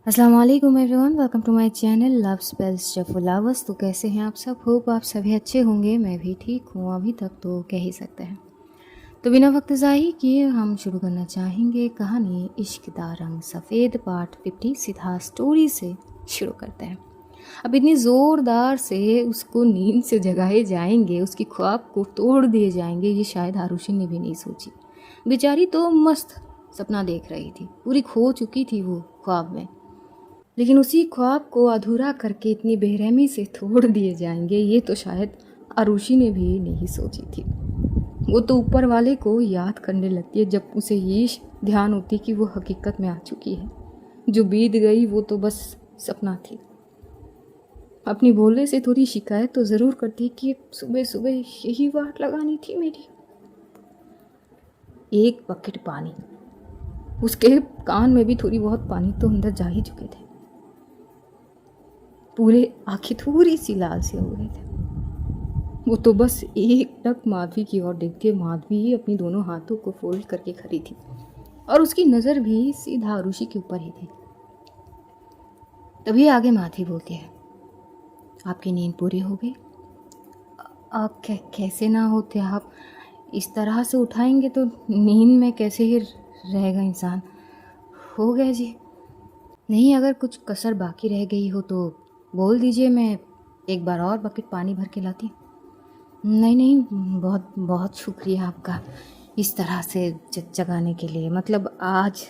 अस्सलाम वालेकुम everyone, welcome to my channel love spells Zafar lovers. तो कैसे हैं आप सब? होप आप सभी अच्छे होंगे। मैं भी ठीक हूँ अभी तक तो कह ही सकते हैं। तो बिना वक्त ज़ाही किए हम शुरू करना चाहेंगे कहानी इश्क दा रंग सफ़ेद पार्ट 50 सीधा स्टोरी से शुरू करते हैं। अब इतनी ज़ोरदार से उसको नींद से जगाए जाएंगे, उसकी ख्वाब को तोड़ दिए जाएंगे, ये शायद आरुषि ने भी नहीं सोची। बेचारी तो मस्त सपना देख रही थी, पूरी खो चुकी थी वो ख्वाब में। लेकिन उसी ख्वाब को अधूरा करके इतनी बेरहमी से तोड़ दिए जाएंगे, ये तो शायद आरुषि ने भी नहीं सोची थी। वो तो ऊपर वाले को याद करने लगती है जब उसे ये ध्यान होती कि वो हकीकत में आ चुकी है। जो बीत गई वो तो बस सपना थी। अपनी भोले से थोड़ी शिकायत तो ज़रूर करती कि सुबह सुबह यही वाट लगानी थी मेरी। एक बकेट पानी, उसके कान में भी थोड़ी बहुत पानी तो अंदर जा ही चुके थे। पूरे आंखें थोड़ी सी लाल से हो गए थे। वो तो बस एक टक माधवी की ओर देखते, माधवी ही अपनी दोनों हाथों को फोल्ड करके खड़ी थी और उसकी नज़र भी सीधा आरुषि के ऊपर ही थी। तभी आगे माधवी बोलती है, आपकी नींद पूरी हो गई? कैसे ना होते आप? इस तरह से उठाएंगे तो नींद में कैसे ही रहेगा इंसान। हो गया जी। नहीं, अगर कुछ कसर बाकी रह गई हो तो बोल दीजिए, मैं एक बार और बकेट पानी भर के लाती। नहीं नहीं, बहुत बहुत शुक्रिया आपका इस तरह से जगाने के लिए। मतलब आज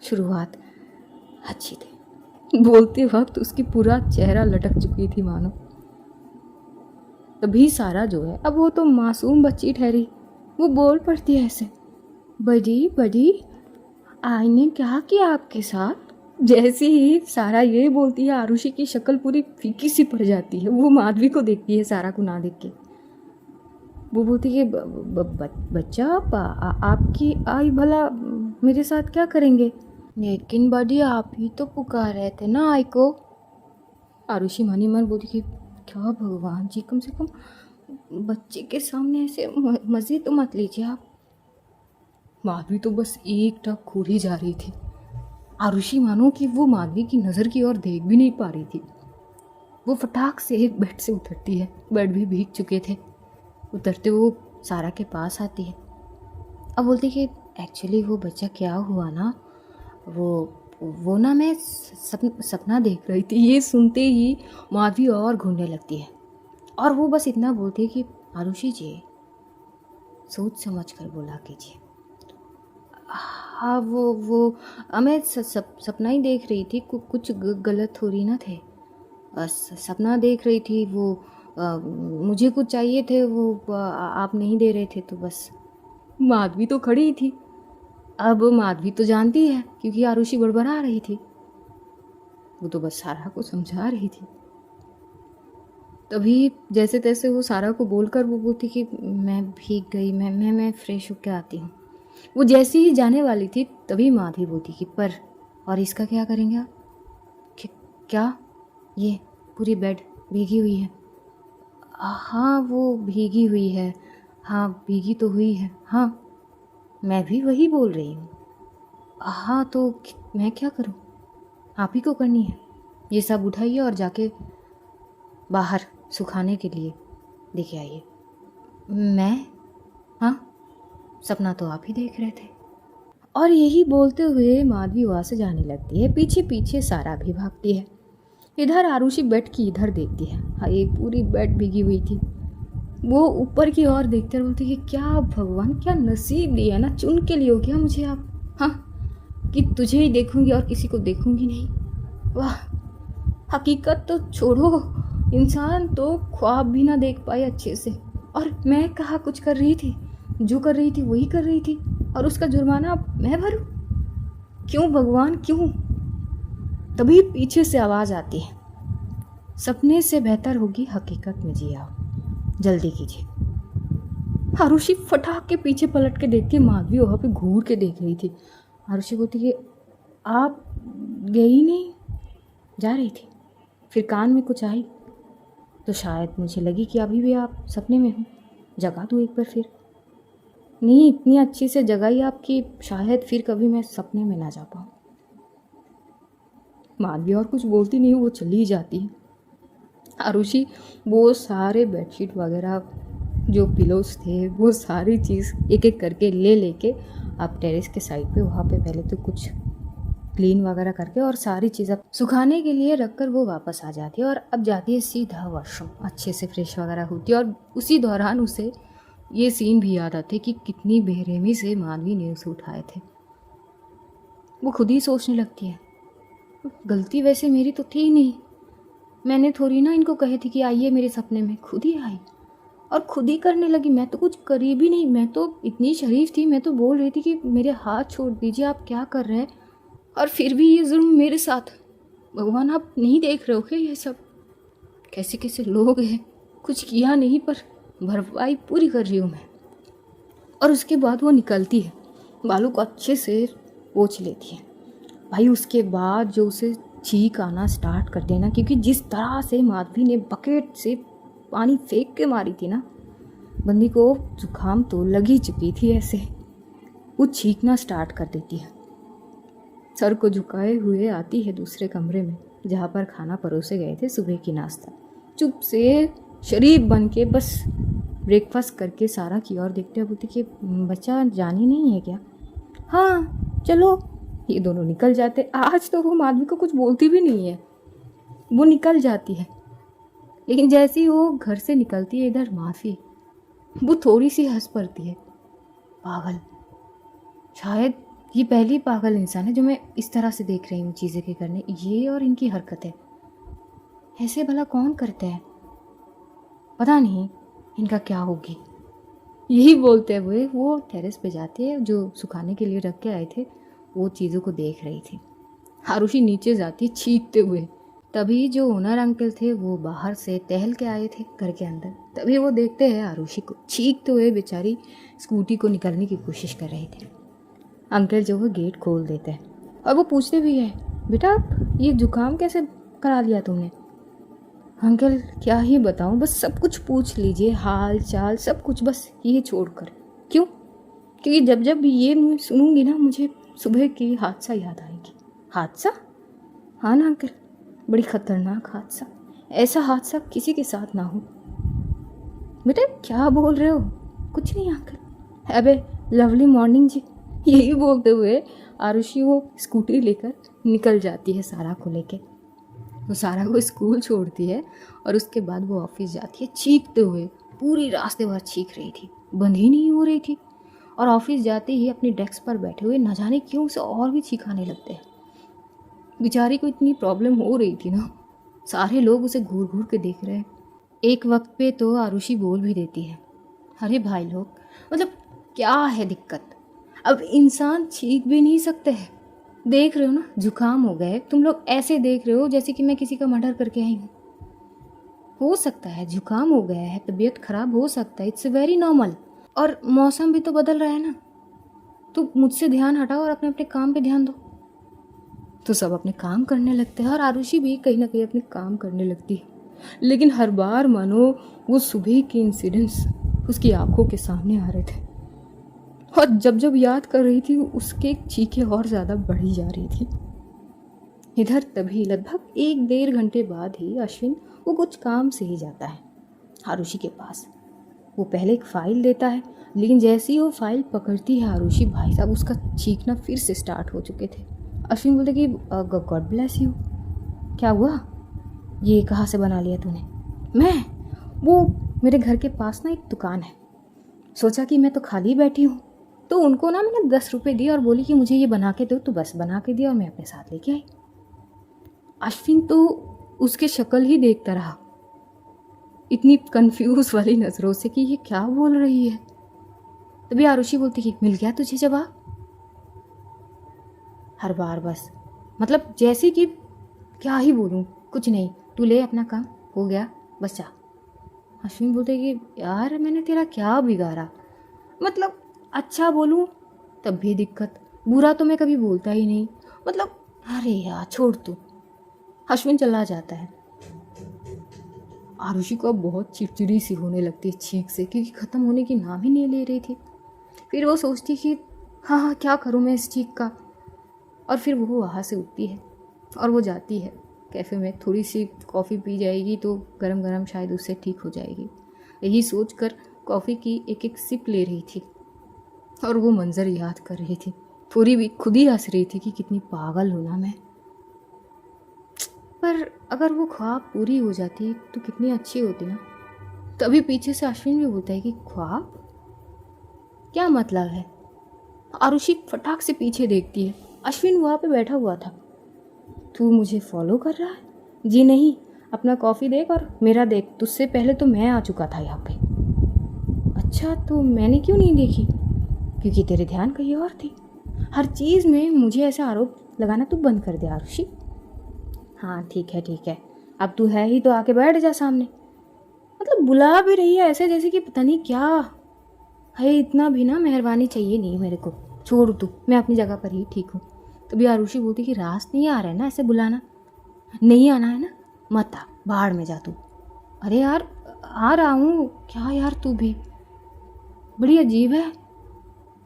शुरुआत अच्छी थी। बोलते वक्त उसकी पूरा चेहरा लटक चुकी थी मानो। तभी सारा जो है, अब वो तो मासूम बच्ची ठहरी, वो बोल पड़ती है ऐसे, बड़ी बड़ी आईने क्या किया आपके साथ? जैसे ही सारा ये बोलती है, आरुषि की शक्ल पूरी फीकी सी पड़ जाती है। वो माधवी को देखती है, सारा को ना देख के। वो बोलती है, बच्चा आपकी आई भला मेरे साथ क्या करेंगे? लेकिन बड़ी आप ही तो पुकार रहे थे ना आई को। आरुषि मनी मन बोलती कि क्या भगवान जी, कम से कम बच्चे के सामने ऐसे मज़े तो मत लीजिए आप। माधवी तो बस एक टक घूरी जा रही थी। आरुषि मानो कि वो माधवी की नज़र की ओर देख भी नहीं पा रही थी। वो फटाक से एक बेड से उतरती है, बेड भी भीग चुके थे। उतरते वो सारा के पास आती है। अब बोलती कि एक्चुअली वो बच्चा क्या हुआ ना, वो ना मैं सपना देख रही थी। ये सुनते ही माधवी और घूरने लगती है और वो बस इतना बोलती है कि आरुषि जी, सोच समझ कर बोला कीजिए। हाँ, वो मैं सपना ही देख रही थी, कुछ गलत थोड़ी ना थे। सपना देख रही थी। वो मुझे कुछ चाहिए थे, वो आप नहीं दे रहे थे तो बस। माधवी तो खड़ी ही थी। अब माधवी तो जानती है क्योंकि आरुषि बड़बड़ा रही थी। वो तो बस सारा को समझा रही थी। तभी जैसे तैसे वो सारा को बोलकर वो बोलती कि मैं भीग गई, मैं फ्रेश होकर आती हूँ। वो जैसे ही जाने वाली थी तभी माधवी बोलती कि पर और इसका क्या करेंगे आप? क्या? ये पूरी बेड भीगी हुई है। हाँ, वो भीगी हुई है। हाँ, भीगी तो हुई है। हाँ, मैं भी वही बोल रही हूँ। हाँ, तो मैं क्या करूँ? आप ही को करनी है। ये सब उठाइए और जाके बाहर सुखाने के लिए लेके आइए। मैं? हाँ, सपना तो आप ही देख रहे थे। और यही बोलते हुए माधवी वहाँ से जाने लगती है। पीछे पीछे सारा भी भागती है। इधर आरुषि बेड की इधर देखती है। हाँ, एक पूरी बेड भीगी हुई थी। वो ऊपर की ओर देखते और बोलती कि क्या भगवान, क्या नसीब दिया ना, चुन के लिए हो क्या मुझे आप? हाँ, कि तुझे ही देखूंगी और किसी को देखूंगी नहीं। वाह, हकीकत तो छोड़ो, इंसान तो ख्वाब भी ना देख पाए अच्छे से। और मैं कहाँ कुछ कर रही थी? जो कर रही थी वही कर रही थी और उसका जुर्माना मैं भरूं? क्यों भगवान, क्यों? तभी पीछे से आवाज़ आती है, सपने से बेहतर होगी हकीकत में जी आओ, जल्दी कीजिए। आरुषि फटाक के पीछे पलट के देख के माधवी वहाँ पे घूर के देख रही थी। आरुषि बोलती कि आप गई नहीं? जा रही थी, फिर कान में कुछ आई तो शायद मुझे लगी कि अभी भी आप सपने में हो, जगा दूँ एक बार फिर। नहीं, इतनी अच्छी से जगाई आपकी, शायद फिर कभी मैं सपने में ना जा पाऊँ। माधवी और कुछ बोलती नहीं, वो चली जाती है। आरुषि वो सारे बेडशीट वगैरह जो पिलोस थे वो सारी चीज़ एक एक करके लेके आप टेरेस के साइड पे वहाँ पे पहले तो कुछ क्लीन वगैरह करके और सारी चीज़ अब सुखाने के लिए रखकर वो वापस आ जाती है और अब जाती है सीधा वॉशरूम, अच्छे से फ्रेश वगैरह होती है। और उसी दौरान उसे ये सीन भी याद आते कि कितनी बेरहमी से माधवी ने उसे उठाए थे। वो खुद ही सोचने लगती है, गलती वैसे मेरी तो थी नहीं, मैंने थोड़ी ना इनको कहे थी कि आइए मेरे सपने में, खुद ही आई और खुद ही करने लगी। मैं तो कुछ करी भी नहीं, मैं तो इतनी शरीफ थी, मैं तो बोल रही थी कि मेरे हाथ छोड़ दीजिए, आप क्या कर रहे हैं, और फिर भी ये जुल्म मेरे साथ। भगवान आप नहीं देख रहे हो क्या ये सब, कैसे कैसे लोग हैं, कुछ किया नहीं पर भरपाई पूरी कर रही हूँ मैं। और उसके बाद वो निकलती है, बालों को अच्छे से पोंछ लेती है। भाई उसके बाद जो उसे छींक आना स्टार्ट कर देना, क्योंकि जिस तरह से माधवी ने बकेट से पानी फेंक के मारी थी ना, बंदी को जुकाम तो लग ही चुकी थी। ऐसे वो छींकना स्टार्ट कर देती है, सर को झुकाए हुए आती है दूसरे कमरे में जहाँ पर खाना परोसे गए थे सुबह की नाश्ता। चुप से शरीफ बन के बस ब्रेकफास्ट करके सारा की ओर देखते हुए बोलती कि बच्चा जानी नहीं है क्या? हाँ चलो। ये दोनों निकल जाते। आज तो वो माधवी को कुछ बोलती भी नहीं है, वो निकल जाती है। लेकिन जैसे ही वो घर से निकलती है, इधर माधवी वो थोड़ी सी हंस पड़ती है। पागल, शायद ये पहली पागल इंसान है जो मैं इस तरह से देख रही हूँ चीज़ें के करने। ये और इनकी हरकतें ऐसे भला कौन करता है, पता नहीं इनका क्या होगी। यही बोलते हुए वो टेरेस पे जाते हैं, जो सुखाने के लिए रख के आए थे वो चीज़ों को देख रही थी। आरुषि नीचे जाती है छींकते हुए। तभी जो ओनर अंकल थे वो बाहर से टहल के आए थे घर के अंदर। तभी वो देखते हैं आरुषि को छींकते हुए बेचारी स्कूटी को निकालने की कोशिश कर रही थी। अंकल जो है गेट खोल देते हैं और वो पूछते भी है, बेटा ये जुकाम कैसे करा लिया तुमने? अंकल क्या ही बताऊं, बस सब कुछ पूछ लीजिए, हाल चाल सब कुछ, बस ये छोड़कर। क्यों? क्योंकि जब जब ये मैं सुनूंगी ना, मुझे सुबह की हादसा याद आएगी। हादसा? हाँ ना अंकल, बड़ी खतरनाक हादसा। ऐसा हादसा किसी के साथ ना हो। बेटा क्या बोल रहे हो? कुछ नहीं अंकल। अबे लवली मॉर्निंग जी। यही बोलते हुए आरुषि वो स्कूटी लेकर निकल जाती है सारा को लेके। वो सारा को स्कूल छोड़ती है और उसके बाद वो ऑफिस जाती है चीखते हुए। पूरी रास्ते भर चीख रही थी, बंद ही नहीं हो रही थी। और ऑफिस जाते ही अपनी डेस्क पर बैठे हुए न जाने क्यों उसे और भी चीखाने लगते हैं। बेचारी को इतनी प्रॉब्लम हो रही थी ना, सारे लोग उसे घूर घूर के देख रहे हैं। एक वक्त पे तो आरुषि बोल भी देती है, अरे भाई लोग, मतलब क्या है दिक्कत, अब इंसान चीख भी नहीं सकते हैं। देख रहे हो ना जुकाम हो गए, तुम लोग ऐसे देख रहे हो जैसे कि मैं किसी का मर्डर करके आई हूँ। हो सकता है जुकाम हो गया है, तबीयत खराब हो सकता है, इट्स वेरी नॉर्मल। और मौसम भी तो बदल रहा है ना, तो मुझसे ध्यान हटाओ और अपने अपने काम पे ध्यान दो। तो सब अपने काम करने लगते हैं और आरुषि भी कहीं ना कहीं अपने काम करने लगती है। लेकिन हर बार मानो वो सुबह के इंसिडेंट्स उसकी आंखों के सामने आ रहे थे और जब जब याद कर रही थी उसके चीखें और ज़्यादा बढ़ी जा रही थी। इधर तभी लगभग 1-1.5 घंटे बाद ही अश्विन वो कुछ काम से ही जाता है आरुषि के पास। वो पहले एक फ़ाइल देता है, लेकिन जैसे ही वो फाइल पकड़ती है आरुषि, भाई साहब उसका चीखना फिर से स्टार्ट हो चुके थे। अश्विन बोलते कि गॉड ब्लेस यू। क्या हुआ? ये कहाँ से बना लिया तूने? मैं, वो मेरे घर के पास ना एक दुकान है, सोचा कि मैं तो खाली बैठी हूँ, तो उनको ना मैंने 10 रुपये दिए और बोली कि मुझे ये बना के दो, तो बस बना के दिया और मैं अपने साथ लेके आई। अश्विन तो उसके शक्ल ही देखता रहा इतनी कंफ्यूज वाली नज़रों से कि ये क्या बोल रही है। तभी आरुषि बोलती कि मिल गया तुझे जवाब। हर बार बस मतलब जैसे कि क्या ही बोलूँ, कुछ नहीं, तू ले अपना काम, हो गया बस जा। अश्विन बोलते कि यार मैंने तेरा क्या बिगाड़ा, मतलब अच्छा बोलूँ तब भी दिक्कत, बुरा तो मैं कभी बोलता ही नहीं, मतलब अरे यार छोड़ तू। अश्विन चला जाता है। आरुषि को अब बहुत चिड़चिड़ी सी होने लगती है चीख से, क्योंकि ख़त्म होने की नाम ही नहीं ले रही थी। फिर वो सोचती कि हाँ क्या करूँ मैं इस चीख का, और फिर वो वहाँ से उठती है और वो जाती है कैफ़े में, थोड़ी सी कॉफ़ी पी जाएगी तो गरम गरम शायद उससे ठीक हो जाएगी। यही सोचकर कॉफ़ी की एक एक सिप ले रही थी और वो मंज़र याद कर रही थी। थोड़ी भी खुद ही हंस रही थी कि कितनी पागल हूँ ना मैं। पर अगर वो ख्वाब पूरी हो जाती तो कितनी अच्छी होती ना। तभी पीछे से अश्विन भी बोलता है कि ख्वाब क्या मतलब है। आरुषि फटाक से पीछे देखती है, अश्विन वहाँ पे बैठा हुआ था। तू मुझे फॉलो कर रहा है? जी नहीं, अपना कॉफ़ी देख और मेरा देख, तुझसे पहले तो मैं आ चुका था यहाँ पे। अच्छा, तो मैंने क्यों नहीं देखी? क्योंकि तेरे ध्यान कहीं और थी। हर चीज़ में मुझे ऐसा आरोप लगाना तू बंद कर दे आरुषि। हाँ ठीक है, अब तू है ही तो आके बैठ जा सामने। मतलब बुला भी रही है ऐसे जैसे कि पता नहीं क्या है। इतना भी ना मेहरबानी चाहिए नहीं मेरे को, छोड़ तू, मैं अपनी जगह पर ही ठीक हूँ। तभी आरुषि बोलती कि रास नहीं आ रहा है ना ऐसे बुलाना, नहीं आना है ना, मत आ, बाहर में जा तू। अरे यार आ रहा हूँ, क्या यार तू भी बड़ी अजीब है।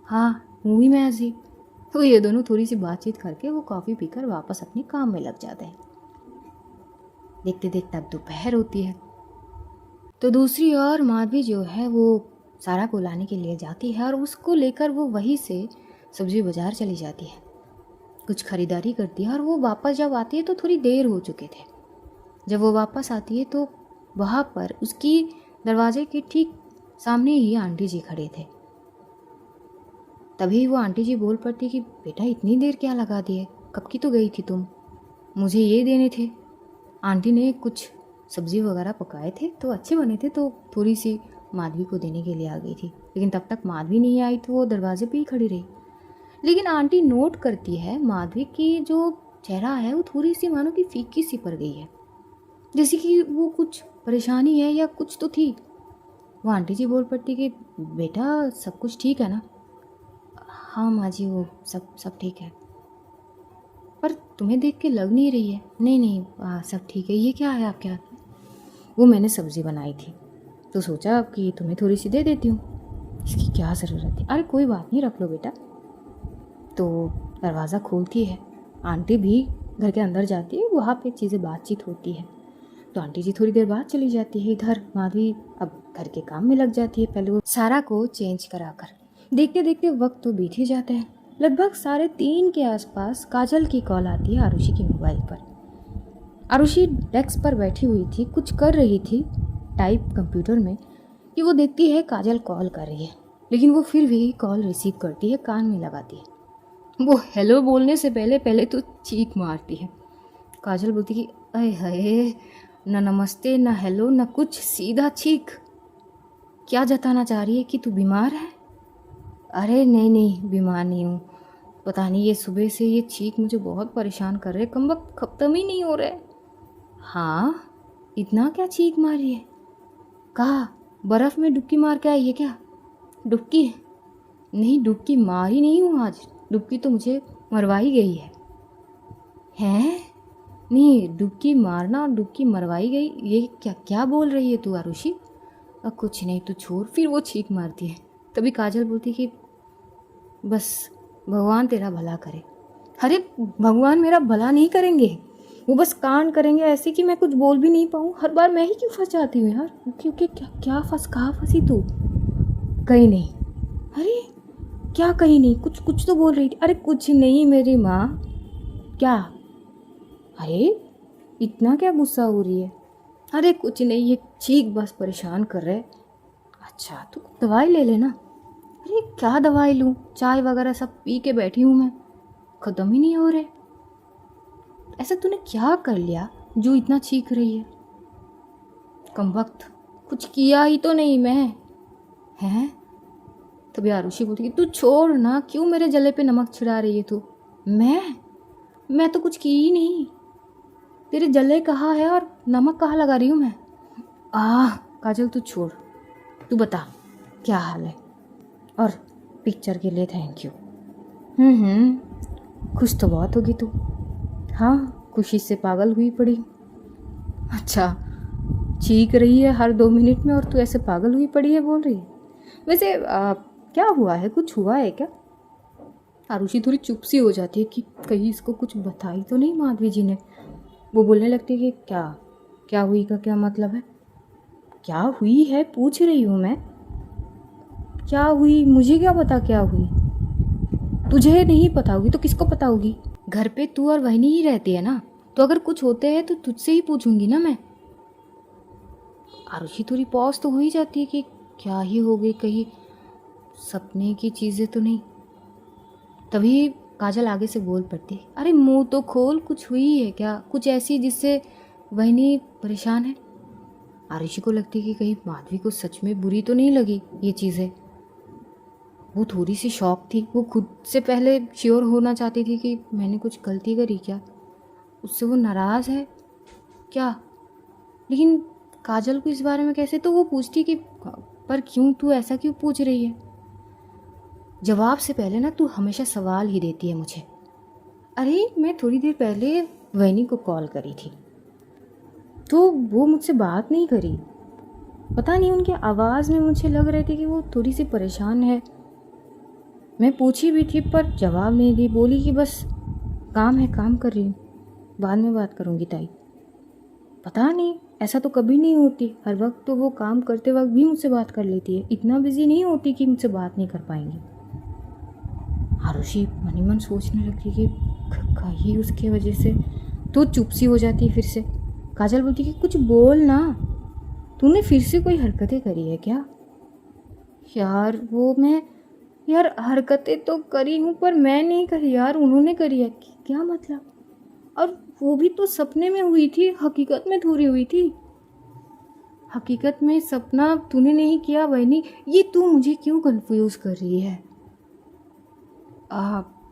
हाँ हूँ ही मैं अजीब। तो ये दोनों थोड़ी सी बातचीत करके वो कॉफ़ी पीकर वापस अपने काम में लग जाते हैं। देखते देखते अब दोपहर होती है तो दूसरी ओर माधवी जो है वो सारा को लाने के लिए जाती है और उसको लेकर वो वहीं से सब्जी बाज़ार चली जाती है, कुछ खरीदारी करती है। और वो वापस जब आती है तो थोड़ी देर हो चुके थे। जब वो वापस आती है तो वहाँ पर उसकी दरवाजे के ठीक सामने ही आंटी जी खड़े थे। तभी वो आंटी जी बोल पड़ती कि बेटा इतनी देर क्या लगा दी है, कब की तो गई थी तुम, मुझे ये देने थे। आंटी ने कुछ सब्ज़ी वगैरह पकाए थे तो अच्छे बने थे, तो थोड़ी सी माधवी को देने के लिए आ गई थी। लेकिन तब तक माधवी नहीं आई तो वो दरवाजे पे ही खड़ी रही। लेकिन आंटी नोट करती है माधवी की जो चेहरा है वो थोड़ी सी मानो कि फीकी सी पड़ गई है, जैसे कि वो कुछ परेशानी है या कुछ तो थी। वो आंटी जी बोल पड़ती कि बेटा सब कुछ ठीक है ना? हाँ माँ जी, वो सब ठीक है। पर तुम्हें देख के लग नहीं रही है। नहीं सब ठीक है। ये क्या है आपके हाथ में? वो मैंने सब्ज़ी बनाई थी तो सोचा कि तुम्हें थोड़ी सी दे देती हूँ, इसकी क्या ज़रूरत है। अरे कोई बात नहीं, रख लो बेटा। तो दरवाज़ा खोलती है, आंटी भी घर के अंदर जाती है, वहाँ पे चीज़ें बातचीत होती है। तो आंटी जी थोड़ी देर बाद चली जाती है। इधर माधवी अब घर के काम में लग जाती है, पहले वो सारा को चेंज कराकर। देखते देखते वक्त तो बीत ही जाता है। लगभग 3:30 के आसपास काजल की कॉल आती है आरुषि के मोबाइल पर। आरुषि डेस्क पर बैठी हुई थी, कुछ कर रही थी टाइप कंप्यूटर में कि वो देखती है काजल कॉल कर रही है, लेकिन वो फिर भी कॉल रिसीव करती है, कान में लगाती है। वो हेलो बोलने से पहले पहले तो चीख मारती है। काजल बोलती कि अरे हाय, ना नमस्ते ना हेलो ना कुछ, सीधा चीख। क्या जताना चाह रही है कि तू बीमार है? अरे नहीं बीमार नहीं हूँ, पता नहीं ये सुबह से ये चीख मुझे बहुत परेशान कर रहे, कमबख्त खत्म ही नहीं हो रहे। हाँ इतना क्या चीख मारी है? कहा बर्फ़ में डुबकी मार के आई है क्या? डुबकी नहीं, डुबकी मारी नहीं हूँ आज, डुबकी तो मुझे मरवाई गई है। हैं? नहीं, डुबकी मारना और डुबकी मरवाई गई, ये क्या क्या बोल रही है तू आरुषि? कुछ नहीं, तू छोड़। फिर वो चीख मारती है। तभी काजल बोलती कि बस भगवान तेरा भला करे। अरे भगवान मेरा भला नहीं करेंगे, वो बस कांड करेंगे ऐसे कि मैं कुछ बोल भी नहीं पाऊँ। हर बार मैं ही क्यों फंस जाती हूँ यार? क्योंकि क्या कहाँ फंसी तू? कहीं नहीं। अरे क्या कहीं नहीं? कुछ तो बोल रही थी। अरे कुछ नहीं मेरी माँ। क्या? अरे इतना क्या गुस्सा हो रही है? अरे कुछ नहीं, ये चीख बस परेशान कर रहे। अच्छा तो दवाई ले लेना। अरे क्या दवाई लूँ, चाय वगैरह सब पी के बैठी हूँ मैं, ख़त्म ही नहीं हो रहे। ऐसा तूने क्या कर लिया जो इतना चीख रही है? कमबख्त, कुछ किया ही तो नहीं मैं। हैं? तभी आरुषि बोलती कि तू छोड़ ना, क्यों मेरे जले पे नमक छिड़ा रही है तू? मैं तो कुछ की ही नहीं। तेरे जले कहाँ है और नमक कहाँ लगा रही हूँ मैं? काजल तू छोड़, तू बता क्या हाल है? और पिक्चर के लिए थैंक यू। खुश तो बहुत होगी तू। हाँ, खुशी से पागल हुई पड़ी। अच्छा, चीख रही है हर 2 मिनट में और तू ऐसे पागल हुई पड़ी है बोल रही है? वैसे क्या हुआ है, कुछ हुआ है क्या? आरुषि थोड़ी चुप सी हो जाती है कि कहीं इसको कुछ बताई तो नहीं माधवी जी ने। वो बोलने लगती है कि क्या क्या हुई का क्या मतलब है? क्या हुई है पूछ रही हूँ मैं। क्या हुई? मुझे क्या पता क्या हुई? तुझे नहीं पता होगी तो किसको पता होगी? घर पे तू और वहनी ही रहती है ना, तो अगर कुछ होते हैं तो तुझसे ही पूछूंगी ना मैं। आरुषि थोड़ी पॉज तो हो ही जाती है कि क्या ही हो गई, कहीं सपने की चीज़ें तो नहीं। तभी काजल आगे से बोल पड़ती है, अरे मुंह तो खोल, कुछ हुई है क्या? कुछ ऐसी जिससे वहनी परेशान है? आरुषि को लगती है कि कहीं माधवी को सच में बुरी तो नहीं लगी ये चीज़ें। वो थोड़ी सी शॉक थी, वो खुद से पहले श्योर होना चाहती थी कि मैंने कुछ गलती करी क्या, उससे वो नाराज़ है क्या। लेकिन काजल को इस बारे में कैसे, तो वो पूछती कि पर क्यों, तू ऐसा क्यों पूछ रही है? जवाब से पहले ना तू हमेशा सवाल ही देती है मुझे। अरे मैं थोड़ी देर पहले वैनी को कॉल करी थी तो वो मुझसे बात नहीं करी। पता नहीं, उनके आवाज़ में मुझे लग रही थी कि वो थोड़ी सी परेशान है। मैं पूछी भी थी पर जवाब नहीं दी, बोली कि बस काम है, काम कर रही हूँ, बाद में बात करूँगी ताई। पता नहीं, ऐसा तो कभी नहीं होती, हर वक्त तो वो काम करते वक्त भी मुझसे बात कर लेती है, इतना बिजी नहीं होती कि मुझसे बात नहीं कर पाएंगी। आरुषि मन ही मन सोचने लगी कि कहीं उसके वजह से, तो चुप सी हो जाती है फिर से। काजल बोलती कि कुछ बोल ना, तूने फिर से कोई हरकतें करी है क्या? यार वो मैं, यार हरकतें तो करी हूँ पर मैं नहीं करी यार, उन्होंने करी है। क्या मतलब? और वो भी तो सपने में हुई थी, हकीकत में थोड़ी हुई थी। हकीकत में सपना तूने नहीं किया वही, ये तू मुझे क्यों कंफ्यूज कर रही है?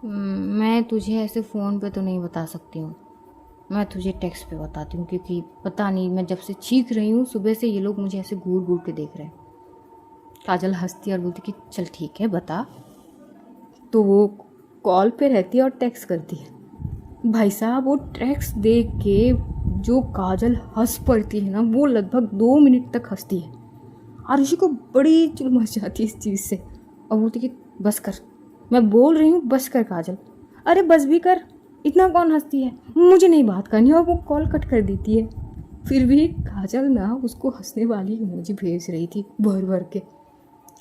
मैं तुझे ऐसे फ़ोन पे तो नहीं बता सकती हूँ, मैं तुझे टेक्स्ट पे बताती हूँ, क्योंकि पता नहीं मैं जब से चीख रही हूँ सुबह से ये लोग मुझे ऐसे घूर घूर के देख रहे हैं। काजल हंसती और बोलती कि चल ठीक है बता। तो वो कॉल पे रहती है और टेक्स्ट करती है। भाई साहब वो टेक्स्ट देख के जो काजल हंस पड़ती है ना, वो लगभग 2 मिनट तक हंसती है। आरुषि को बड़ी चुल मच जाती है इस चीज़ से और बोलती कि बस कर, मैं बोल रही हूँ बस कर काजल। अरे बस भी कर, इतना कौन हंसती है, मुझे नहीं बात करनी, और वो कॉल कट कर देती है। फिर भी काजल ना उसको हंसने वाली इमोजी भेज रही थी भर भर के,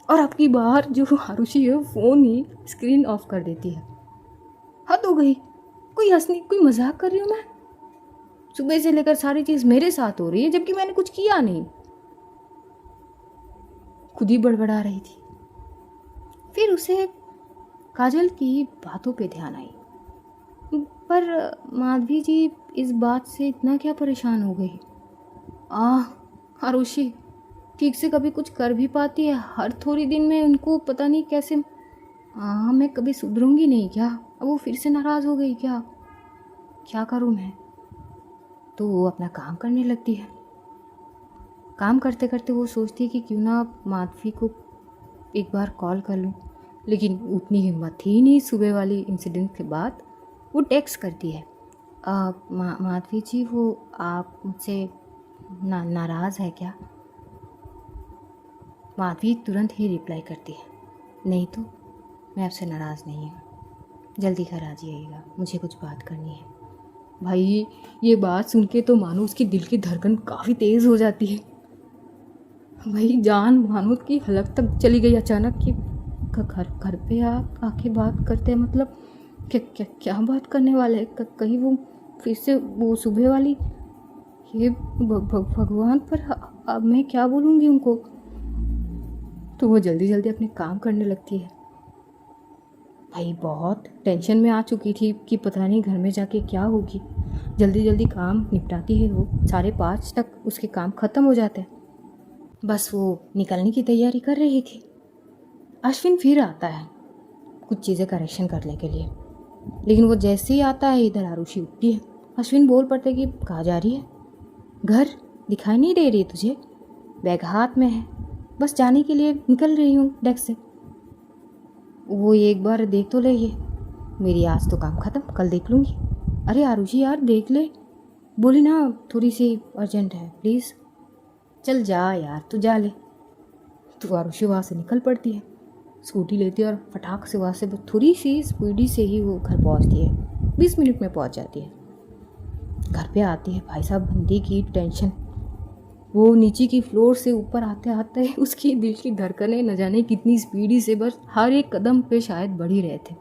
और आपकी बार जो आरुषि है फ़ोन ही स्क्रीन ऑफ कर देती है। हद हो गई, कोई हंसनी, कोई मजाक कर रही हूँ मैं? सुबह से लेकर सारी चीज़ मेरे साथ हो रही है जबकि मैंने कुछ किया नहीं। खुद ही बड़बड़ा रही थी। फिर उसे काजल की बातों पे ध्यान आई, पर माधवी जी इस बात से इतना क्या परेशान हो गई? आरुषि ठीक से कभी कुछ कर भी पाती है? हर थोड़ी दिन में उनको पता नहीं कैसे, मैं कभी सुधरूंगी नहीं क्या? अब वो फिर से नाराज़ हो गई क्या? क्या करूँ मैं? तो वो अपना काम करने लगती है। काम करते करते वो सोचती है कि क्यों ना माधवी को एक बार कॉल कर लूँ, लेकिन उतनी हिम्मत थी नहीं। सुबह वाली इंसिडेंट के बाद वो टेक्स्ट करती है, माधवी जी वो आप मुझसे नाराज़ है क्या? माधवी तुरंत ही रिप्लाई करती है, नहीं तो मैं आपसे नाराज़ नहीं हूँ, जल्दी घर आ जाइएगा, मुझे कुछ बात करनी है। भाई ये बात सुन के तो मानो उसकी दिल की धड़कन काफ़ी तेज़ हो जाती है। भाई जान मानो की हलक तक चली गई अचानक कि घर घर पे आके बात करते हैं, मतलब क्या क्या क्या बात करने वाले हैं? कहीं वो फिर से वो सुबह वाली, ये भगवान, पर अब मैं क्या बोलूँगी उनको? तो वो जल्दी जल्दी अपने काम करने लगती है। भाई बहुत टेंशन में आ चुकी थी कि पता नहीं घर में जाके क्या होगी। जल्दी जल्दी काम निपटाती है वो, 5:30 तक उसके काम ख़त्म हो जाते हैं। बस वो निकलने की तैयारी कर रही थी। अश्विन फिर आता है कुछ चीज़ें करेक्शन करने के लिए, लेकिन वो जैसे ही आता है इधर आरुषि उठती है। अश्विन बोल पड़ते कि कहाँ जा रही है? घर दिखाई नहीं दे रही तुझे? बैग हाथ में है, बस जाने के लिए निकल रही हूँ डेस्क से। वो एक बार देख तो ले, ये मेरी आज तो काम ख़त्म, कल देख लूँगी। अरे आरुषि यार देख ले, बोली ना थोड़ी सी अर्जेंट है प्लीज़। चल जा यार, तू जा ले। तो आरुषि वहाँ से निकल पड़ती है। स्कूटी लेती है और फटाक से वहाँ से थोड़ी सी स्पीडी से ही वो घर पहुँचती है, 20 मिनट में पहुँच जाती है। घर पे आती है, भाई साहब बंदी की टेंशन। वो नीचे की फ्लोर से ऊपर आते आते उसकी दिल की धड़कनें न जाने कितनी स्पीडी से बस हर एक कदम पे शायद बढ़ ही रहे थे।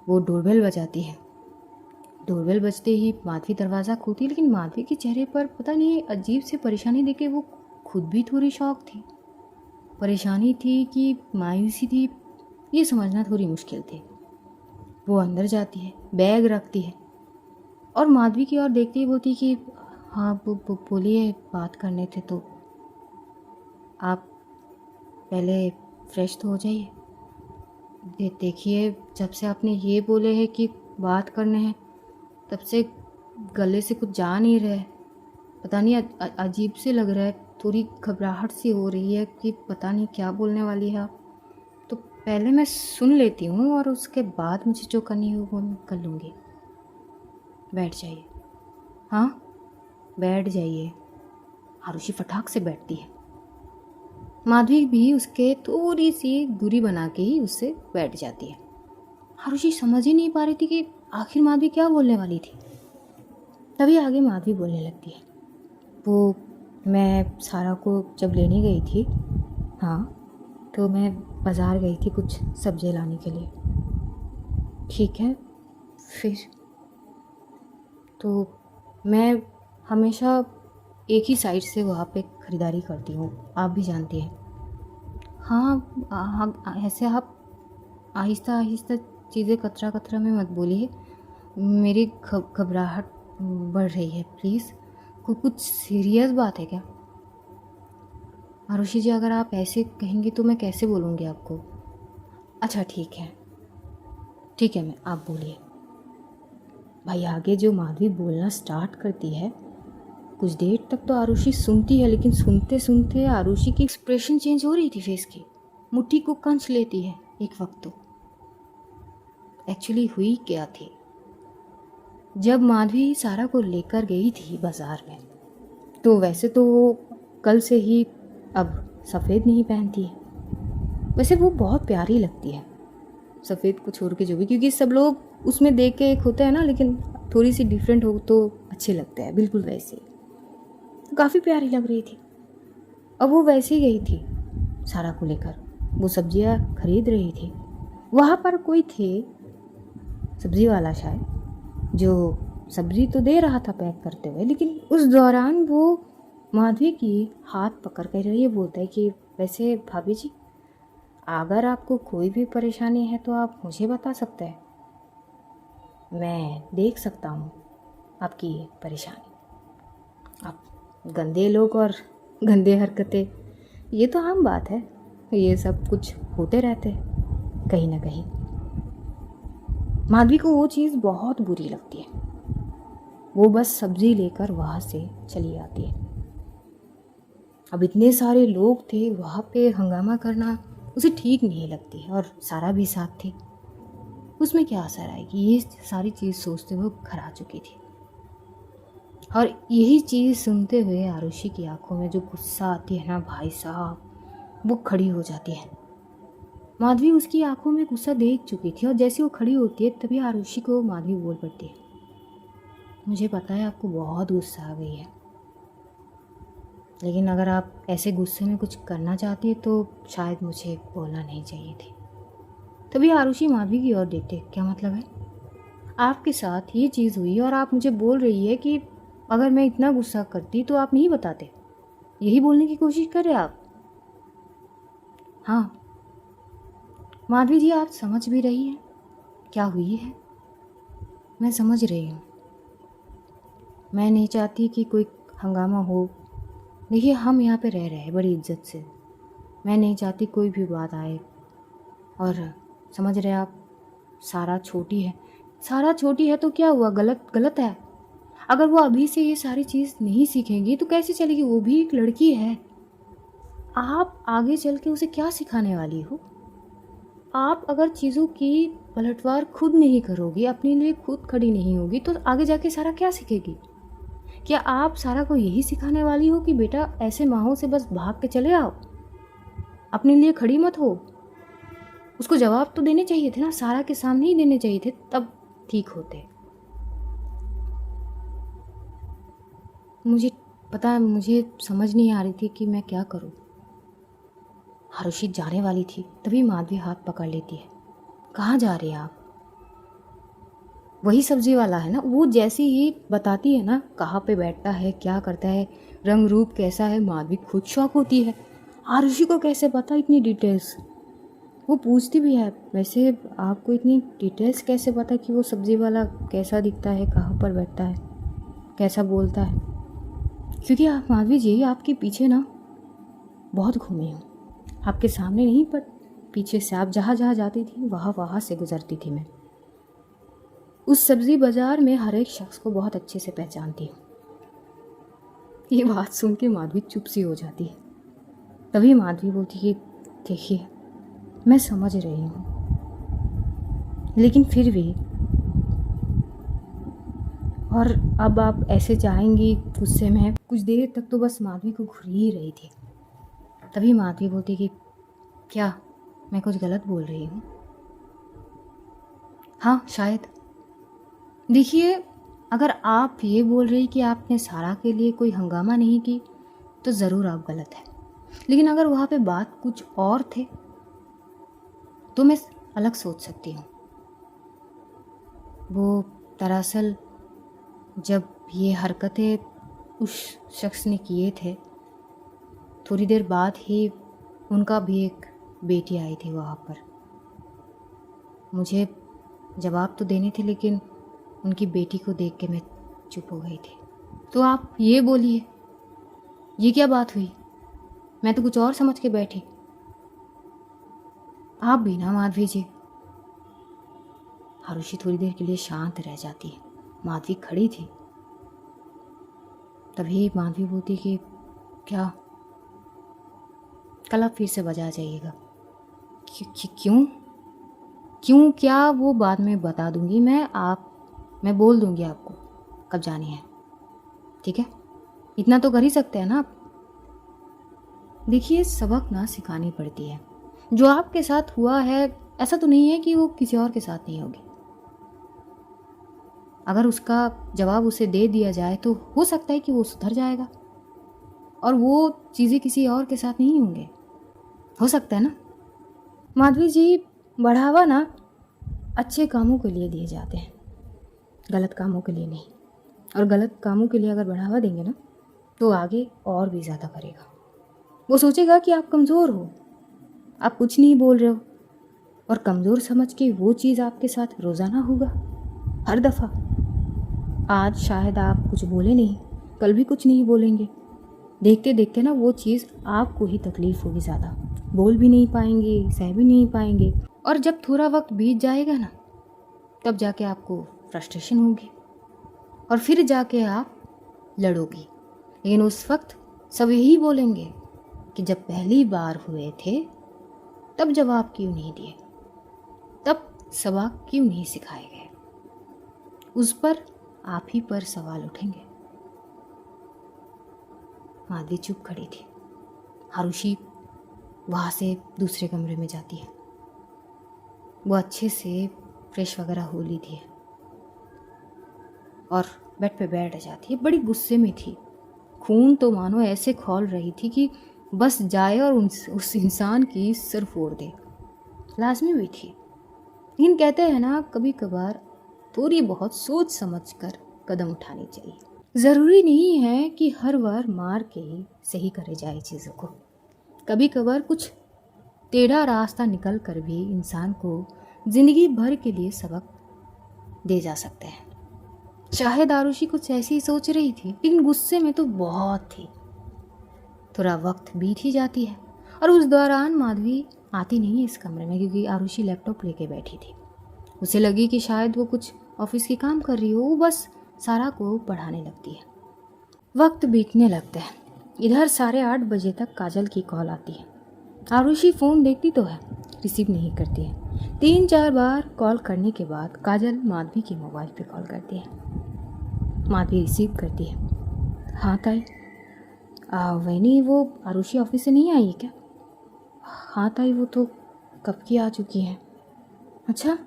वो डोरबेल बजाती है। डोरबेल बजते ही माधवी दरवाज़ा खोलती है, लेकिन माधवी के चेहरे पर पता नहीं अजीब से परेशानी देखे वो खुद भी थोड़ी शॉक थी। परेशानी थी कि मायूसी थी, ये समझना थोड़ी मुश्किल थी। वो अंदर जाती है, बैग रखती है और माधवी की ओर देखती ही बोलती कि हाँ बोलिए, बात करने थे तो आप पहले फ्रेश तो हो जाइए। देखिए, जब से आपने ये बोले हैं कि बात करने हैं तब से गले से कुछ जा नहीं रहा है। पता नहीं अजीब से लग रहा है, थोड़ी घबराहट सी हो रही है कि पता नहीं क्या बोलने वाली है आप। तो पहले मैं सुन लेती हूँ और उसके बाद मुझे जो करनी है वो मैं कर लूँगी। बैठ जाइए। हाँ बैठ जाइए। आरुषि फटाक से बैठती है। माधवी भी उसके थोड़ी सी दूरी बना के ही उससे बैठ जाती है। आरुषि समझ ही नहीं पा रही थी कि आखिर माधवी क्या बोलने वाली थी। तभी आगे माधवी बोलने लगती है, वो मैं सारा को जब लेने गई थी, हाँ तो मैं बाज़ार गई थी कुछ सब्ज़ी लाने के लिए। ठीक है, फिर तो मैं हमेशा एक ही साइड से वहाँ पे ख़रीदारी करती हूँ, आप भी जानती हैं। हाँ ऐसे आप आहिस्ता आहिस्ता चीज़ें कतरा कतरा में मत बोलिए, मेरी घबराहट बढ़ रही है। प्लीज़ कुछ सीरियस बात है क्या? आरुषि जी, अगर आप ऐसे कहेंगे तो मैं कैसे बोलूँगी आपको। अच्छा ठीक है मैं, आप बोलिए। भाई आगे जो माधवी बोलना स्टार्ट करती है, कुछ देर तक तो आरुषि सुनती है, लेकिन सुनते सुनते आरुषि की एक्सप्रेशन चेंज हो रही थी फेस की। मुट्ठी को कंच लेती है एक वक्त। तो एक्चुअली हुई क्या थी, जब माधवी सारा को लेकर गई थी बाज़ार में, तो वैसे तो वो कल से ही अब सफ़ेद नहीं पहनती है। वैसे वो बहुत प्यारी लगती है, सफ़ेद को छोड़ के जो भी, क्योंकि सब लोग उसमें देख के एक होता है ना, लेकिन थोड़ी सी डिफरेंट हो तो अच्छे लगते हैं, बिल्कुल वैसे तो काफ़ी प्यारी लग रही थी। अब वो वैसे ही गई थी सारा को लेकर, वो सब्जियां खरीद रही थी। वहाँ पर कोई थे, सब्ज़ी वाला शायद, जो सब्ज़ी तो दे रहा था पैक करते हुए, लेकिन उस दौरान वो माधवी की हाथ पकड़ कर ये बोलता है कि वैसे भाभी जी, अगर आपको कोई भी परेशानी है तो आप मुझे बता सकते हैं, मैं देख सकता हूँ आपकी परेशानी। आप गंदे लोग और गंदे हरकतें, ये तो आम बात है, ये सब कुछ होते रहते हैं कहीं ना कहीं। माधवी को वो चीज़ बहुत बुरी लगती है। वो बस सब्जी लेकर वहाँ से चली आती है। अब इतने सारे लोग थे वहाँ पे, हंगामा करना उसे ठीक नहीं लगती, और सारा भी साथ थी। उसमें क्या असर आएगी, ये सारी चीज़ सोचते हुए घर आ चुकी थी। और यही चीज़ सुनते हुए आरुषि की आंखों में जो गुस्सा आती है ना भाई साहब, वो खड़ी हो जाती है। माधवी उसकी आंखों में गुस्सा देख चुकी थी, और जैसे वो खड़ी होती है तभी आरुषि को माधवी बोल पड़ती है, मुझे पता है आपको बहुत गुस्सा आ गई है, लेकिन अगर आप ऐसे गुस्से में कुछ करना चाहती है तो शायद मुझे बोलना नहीं चाहिए थी। तभी आरुषि माधवी की ओर देखते, क्या मतलब है, आपके साथ ये चीज़ हुई और आप मुझे बोल रही है कि अगर मैं इतना गुस्सा करती तो आप नहीं बताते, यही बोलने की कोशिश कर रहे आप? हाँ माधवी जी, आप समझ भी रही हैं क्या हुई है? मैं समझ रही हूँ, मैं नहीं चाहती कि कोई हंगामा हो। देखिए, हम यहाँ पे रह रहे हैं बड़ी इज्जत से, मैं नहीं चाहती कोई भी बात आए। और समझ रहे आप, सारा छोटी है, सारा छोटी है तो क्या हुआ, गलत है? अगर वो अभी से ये सारी चीज़ नहीं सीखेंगी तो कैसे चलेगी, वो भी एक लड़की है। आप आगे चल के उसे क्या सिखाने वाली हो? आप अगर चीज़ों की पलटवार खुद नहीं करोगी, अपने लिए खुद खड़ी नहीं होगी, तो आगे जाके सारा क्या सीखेगी? क्या आप सारा को यही सिखाने वाली हो कि बेटा ऐसे माहौल से बस भाग के चले आओ? अपने लिए खड़ी मत हो। उसको जवाब तो देने चाहिए थे ना, सारा के सामने ही देने चाहिए थे, तब ठीक होते। मुझे पता है, मुझे समझ नहीं आ रही थी कि मैं क्या करूं। आरुषि जाने वाली थी, तभी माधवी हाथ पकड़ लेती है। कहाँ जा रही हैं आप? वही सब्जी वाला है ना? वो जैसी ही बताती है ना कहाँ पे बैठता है, क्या करता है, रंग रूप कैसा है, माधवी खुद शॉक होती है। आरुषि को कैसे पता इतनी डिटेल्स? वो पूछती भी है, वैसे आपको इतनी डिटेल्स कैसे पता कि वो सब्जी वाला कैसा दिखता है, कहाँ पर बैठता है, कैसा बोलता है? क्योंकि आप माधवी जी, आपके पीछे ना बहुत घूमी हूँ। आपके सामने नहीं, पर पीछे से आप जहाँ जहाँ जाती थी वहाँ से गुजरती थी मैं। उस सब्जी बाजार में हर एक शख्स को बहुत अच्छे से पहचानती हूँ। ये बात सुन के माधवी चुप सी हो जाती है। तभी माधवी बोलती है, देखिए मैं समझ रही हूँ, लेकिन फिर भी, और अब आप ऐसे चाहेंगी उससे? मैं कुछ देर तक तो बस माधवी को घूर ही रही थी। तभी माधवी बोलती कि क्या मैं कुछ गलत बोल रही हूँ? हाँ शायद। देखिए, अगर आप ये बोल रही कि आपने सारा के लिए कोई हंगामा नहीं की तो ज़रूर आप गलत है। लेकिन अगर वहाँ पे बात कुछ और थे तो मैं अलग सोच सकती हूँ। वो दरअसल जब ये हरकतें उस शख्स ने किए थे, थोड़ी देर बाद ही उनका भी एक बेटी आई थी वहाँ पर। मुझे जवाब तो देने थे, लेकिन उनकी बेटी को देख के मैं चुप हो गई थी। तो आप ये बोलिए, ये क्या बात हुई? मैं तो कुछ और समझ के बैठी। आप भी ना माधवी जी। आरुषि थोड़ी देर के लिए शांत रह जाती है। माधवी खड़ी थी। तभी माधवी बोलती कि क्या कल आप फिर से बाजार जाइएगा? क्यों क्यों? क्या? वो बाद में बता दूंगी मैं बोल दूंगी आपको कब जानी है, ठीक है? इतना तो कर ही सकते हैं ना आप। देखिए, सबक ना सिखानी पड़ती है। जो आपके साथ हुआ है ऐसा तो नहीं है कि वो किसी और के साथ नहीं होगी। अगर उसका जवाब उसे दे दिया जाए तो हो सकता है कि वो सुधर जाएगा और वो चीज़ें किसी और के साथ नहीं होंगे। हो सकता है ना? माधवी जी, बढ़ावा ना अच्छे कामों के लिए दिए जाते हैं, गलत कामों के लिए नहीं। और गलत कामों के लिए अगर बढ़ावा देंगे ना तो आगे और भी ज़्यादा करेगा। वो सोचेगा कि आप कमज़ोर हो, आप कुछ नहीं बोल रहे हो, और कमज़ोर समझ के वो चीज़ आपके साथ रोज़ाना होगा, हर दफ़ा। आज शायद आप कुछ बोले नहीं, कल भी कुछ नहीं बोलेंगे। देखते देखते ना वो चीज़ आपको ही तकलीफ़ होगी ज़्यादा। बोल भी नहीं पाएंगे, सह भी नहीं पाएंगे, और जब थोड़ा वक्त बीत जाएगा ना तब जाके आपको फ्रस्ट्रेशन होगी और फिर जाके आप लड़ोगी। लेकिन उस वक्त सब यही बोलेंगे कि जब पहली बार हुए थे तब जवाब क्यों नहीं दिए, तब सबक क्यों नहीं सिखाए गए। उस पर आप ही पर सवाल उठेंगे। माधवी चुप खड़ी थी। आरुषि वहाँ से दूसरे कमरे में जाती है। वो अच्छे से फ्रेश वगैरह हो ली थी और बेड पे बैठ जाती है। बड़ी गुस्से में थी। खून तो मानो ऐसे खौल रही थी कि बस जाए और उस इंसान की सिर फोड़ दे। लाजमी भी थी, लेकिन कहते हैं ना, कभी कभार थोड़ी बहुत सोच समझ कर कदम उठानी चाहिए। ज़रूरी नहीं है कि हर बार मार के ही सही करे जाए चीज़ों को। कभी कभार कुछ टेढ़ा रास्ता निकल कर भी इंसान को ज़िंदगी भर के लिए सबक दे जा सकते हैं। शायद आरुषि कुछ ऐसी ही सोच रही थी, लेकिन गुस्से में तो बहुत थी। थोड़ा वक्त बीत ही जाती है और उस दौरान माधवी आती नहीं है इस कमरे में, क्योंकि आरुषि लैपटॉप लेके बैठी थी। उसे लगी कि शायद वो कुछ ऑफिस के काम कर रही हो। वो बस सारा को पढ़ाने लगती है। वक्त बीतने लगता है। इधर 8:30 बजे तक काजल की कॉल आती है। आरुषि फ़ोन देखती तो है, रिसीव नहीं करती है। 3-4 बार कॉल करने के बाद काजल माधवी के मोबाइल पे कॉल करती है। माधवी रिसीव करती है। हाँ ताई। वैनी, वो आरुषि ऑफिस से नहीं आई है क्या? हाँ ताई, वो तो कब की आ चुकी है। अच्छा,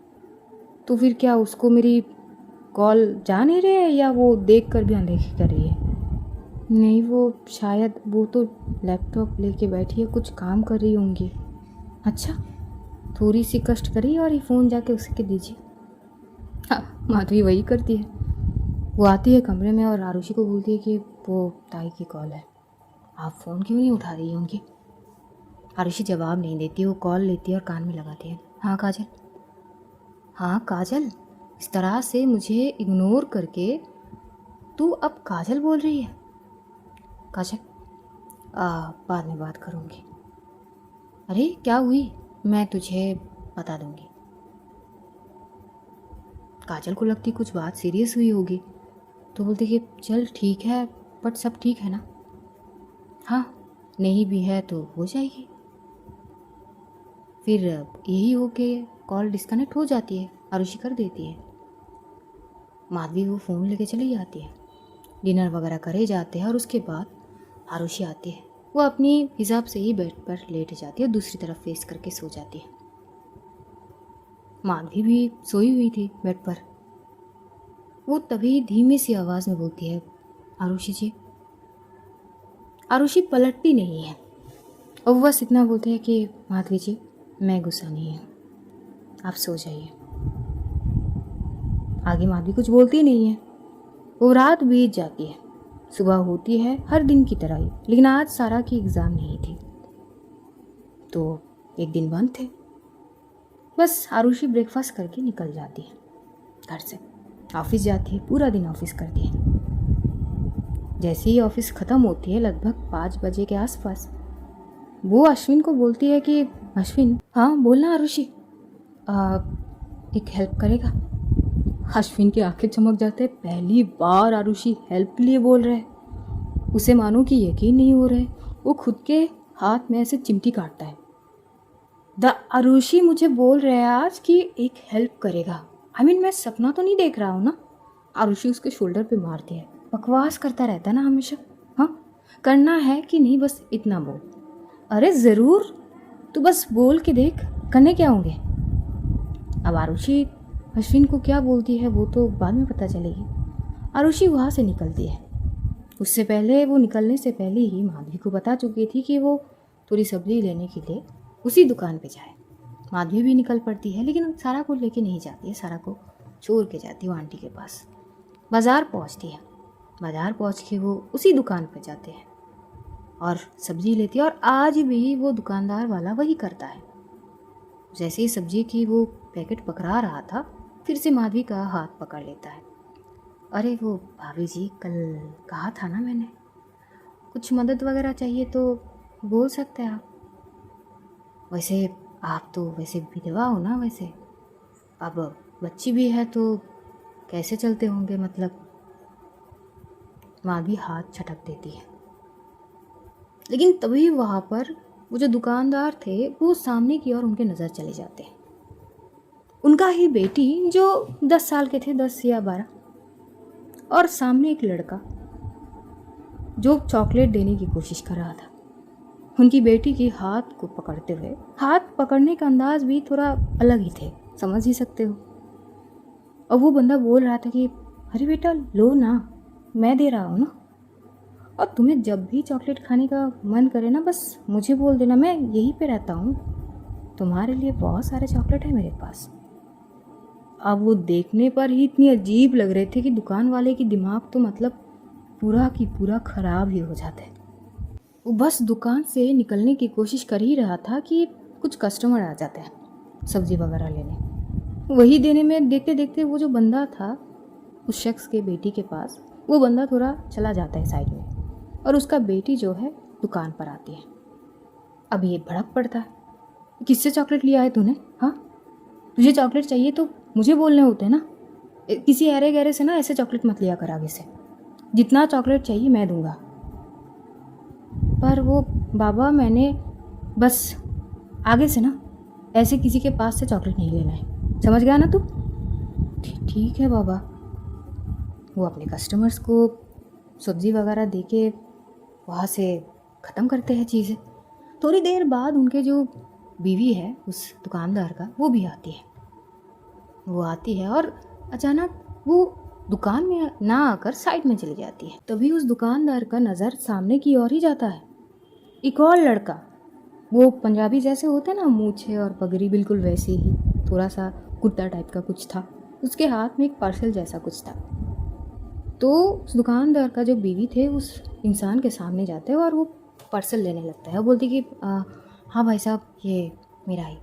तो फिर क्या उसको मेरी कॉल जा नहीं रही है या वो देख कर भी अनदेखी कर रही है? नहीं, वो शायद वो तो लैपटॉप लेके बैठी है, कुछ काम कर रही होंगी। अच्छा, थोड़ी सी कष्ट करिए और ये फ़ोन जाके उसके दीजिए। हाँ, माधवी वही करती है। वो आती है कमरे में और आरुषि को बोलती है कि वो ताई की कॉल है, आप फ़ोन क्यों नहीं उठा रही होंगी। आरुषि जवाब नहीं देती, वो कॉल लेती है और कान में लगाती है। हाँ काजल, हाँ काजल, इस तरह से मुझे इग्नोर करके तू अब काजल बोल रही है? काजल, बाद में बात करूँगी। अरे क्या हुई? मैं तुझे बता दूँगी। काजल को लगती कुछ बात सीरियस हुई होगी, तो बोलती कि चल ठीक है, बट सब ठीक है ना? हाँ, नहीं भी है तो हो जाएगी। फिर यही हो के कॉल डिस्कनेक्ट हो जाती है, आरुषि कर देती है। माधवी वो फ़ोन लेके चली जाती है। डिनर वगैरह करे जाते हैं और उसके बाद आरुषि आती है। वो अपनी हिसाब से ही बेड पर लेट जाती है, दूसरी तरफ फेस करके सो जाती है। माधवी भी सोई हुई थी बेड पर। वो तभी धीमी सी आवाज़ में बोलती है, आरुषि जी। आरुषि पलटती नहीं है और वो बस इतना बोलते हैं कि माधवी जी, मैं गुस्सा नहीं हूँ, आप सो जाइए। आगे माधवी कुछ बोलती नहीं है। वो रात बीत जाती है, सुबह होती है हर दिन की तरह ही, लेकिन आज सारा की एग्ज़ाम नहीं थी तो एक दिन बंद थे। बस आरुषि ब्रेकफास्ट करके निकल जाती है घर से, ऑफिस जाती है, पूरा दिन ऑफिस करती है। जैसे ही ऑफिस ख़त्म होती है लगभग 5 बजे के आसपास, वो अश्विन को बोलती है कि अश्विन, हाँ बोलना आरुषि, एक हेल्प करेगा? अश्विन की आंखें चमक जाते हैं, पहली बार आरुषि हेल्प के लिए बोल रहे हैं। उसे मानो कि यकीन नहीं हो रहा है। वो खुद के हाथ में ऐसे चिमटी काटता है। द आरुषि मुझे बोल रहे हैं आज कि एक हेल्प करेगा। मैं सपना तो नहीं देख रहा हूँ ना? आरुषि उसके शोल्डर पे मारती है। बकवास करता रहता है ना हमेशा। हाँ, करना है कि नहीं बस इतना बोल। अरे ज़रूर, तू बस बोल के देख, करने क्या होंगे। अब आरुषि अश्विन को क्या बोलती है वो तो बाद में पता चलेगी। आरुषि वहाँ से निकलती है। उससे पहले, वो निकलने से पहले ही माधवी को बता चुकी थी कि वो थोड़ी सब्जी लेने के लिए उसी दुकान पे जाए। माधवी भी निकल पड़ती है, लेकिन सारा को लेके नहीं जाती है, सारा को छोड़ के जाती है वो आंटी के पास। बाज़ार पहुँचती है। बाज़ार पहुँच के वो उसी दुकान पे जाते हैं और सब्जी लेती है। और आज भी वो दुकानदार वाला वही करता है। जैसे ही सब्जी की वो पैकेट पकड़ा रहा था, फिर से माधवी का हाथ पकड़ लेता है। अरे वो भाभी जी, कल कहा था ना मैंने, कुछ मदद वगैरह चाहिए तो बोल सकते हैं आप। वैसे आप तो वैसे विधवा हो ना, वैसे अब बच्ची भी है तो कैसे चलते होंगे, मतलब। माधवी हाथ छटक देती है। लेकिन तभी वहाँ पर वो जो दुकानदार थे वो सामने की ओर उनके नज़र चले जाते हैं। उनका ही बेटी जो 10 साल के थे, 10 या 12, और सामने एक लड़का जो चॉकलेट देने की कोशिश कर रहा था। उनकी बेटी के हाथ को पकड़ते हुए, हाथ पकड़ने का अंदाज भी थोड़ा अलग ही थे, समझ ही सकते हो। और वो बंदा बोल रहा था कि अरे बेटा लो ना, मैं दे रहा हूँ ना, और तुम्हें जब भी चॉकलेट खाने का मन करे ना बस मुझे बोल देना, मैं यहीं पे रहता हूँ, तुम्हारे लिए बहुत सारे चॉकलेट है मेरे पास। अब वो देखने पर ही इतनी अजीब लग रहे थे कि दुकान वाले की दिमाग तो मतलब पूरा की पूरा ख़राब ही हो जाता है। वो बस दुकान से निकलने की कोशिश कर ही रहा था कि कुछ कस्टमर आ जाते हैं सब्ज़ी वगैरह लेने। वही देने में देखते देखते वो जो बंदा था उस शख्स के बेटी के पास, वो बंदा थोड़ा चला जाता है साइड में, और उसका बेटी जो है दुकान पर आती है। अब ये भड़क पड़ता है, किससे चॉकलेट लिया है तूने? हाँ, तुझे चॉकलेट चाहिए तो मुझे बोलने होते हैं ना, किसी अरे गहरे से ना ऐसे चॉकलेट मत लिया कर आगे से, जितना चॉकलेट चाहिए मैं दूंगा। पर वो बाबा, मैंने बस आगे से ना ऐसे किसी के पास से चॉकलेट नहीं लेना है, समझ गया ना तू? ठीक है बाबा। वो अपने कस्टमर्स को सब्ज़ी वगैरह दे के वहाँ से ख़त्म करते हैं चीज़ें। थोड़ी देर बाद उनके जो बीवी है उस दुकानदार का, वो भी आती है। वो आती है और अचानक वो दुकान में ना आकर साइड में चली जाती है। तभी उस दुकानदार का नज़र सामने की ओर ही जाता है। एक और लड़का, वो पंजाबी जैसे होते ना, मूछे और पगड़ी बिल्कुल वैसे ही, थोड़ा सा कुर्ता टाइप का कुछ था, उसके हाथ में एक पार्सल जैसा कुछ था। तो उस दुकानदार का जो बीवी थे उस इंसान के सामने जाते हैं और वो पार्सल लेने लगता है। वो बोलती कि हाँ भाई साहब, ये मेरा ही।